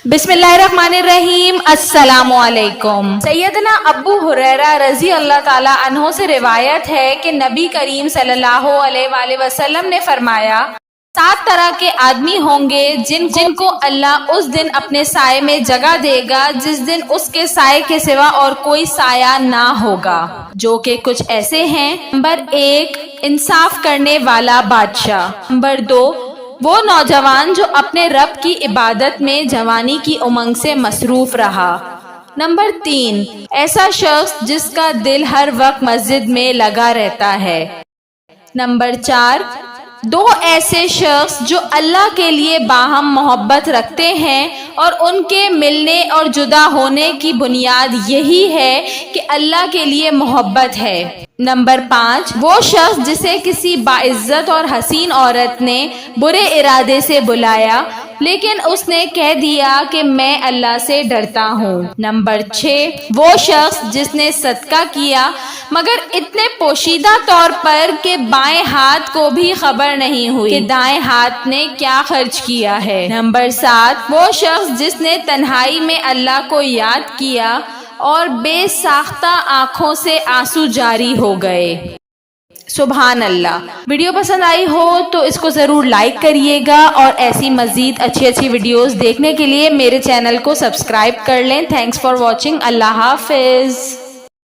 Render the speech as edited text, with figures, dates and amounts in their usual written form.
बिस्मिल्लाहिर्रहमानिर्रहीम। अस्सलामु अलैकुम। सैयदना अबू हुरैरा रजी अल्लाह ताला अन्हो से रिवायत है कि नबी करीम सल्लल्लाहु अलैहि वसल्लम ने फरमाया, 7 तरह के आदमी होंगे जिनको अल्लाह उस दिन अपने साये में जगह देगा जिस दिन उसके साये के सिवा और कोई साया ना होगा, जो कि कुछ ऐसे हैं। नंबर 1, इंसाफ करने वाला बादशाह। नंबर 2, वो नौजवान जो अपने रब की इबादत में जवानी की उमंग से मसरूफ रहा। नंबर 3, ऐसा शख्स जिसका दिल हर वक्त मस्जिद में लगा रहता है। नंबर 4, 2 ऐसे शख्स जो अल्लाह के लिए बाहम मोहब्बत रखते हैं और उनके मिलने और जुदा होने की बुनियाद यही है कि अल्लाह के लिए मोहब्बत है। नंबर 5, वो शख्स जिसे किसी बाइज्जत और हसीन औरत ने बुरे इरादे से बुलाया लेकिन उसने कह दिया कि मैं अल्लाह से डरता हूँ। नंबर 6, वो शख्स जिसने सदका किया मगर इतने पोशीदा तौर पर कि बाएं हाथ को भी खबर नहीं हुई कि दाएं हाथ ने क्या खर्च किया है। नंबर 7, वो शख्स जिसने तन्हाई में अल्लाह को याद किया और बेसाख्ता आंखों से आंसू जारी हो गए। सुभान अल्लाह। वीडियो पसंद आई हो तो इसको ज़रूर लाइक करिएगा और ऐसी मज़ीद अच्छी वीडियोस देखने के लिए मेरे चैनल को सब्सक्राइब कर लें। Thanks for watching. अल्लाह हाफिज़।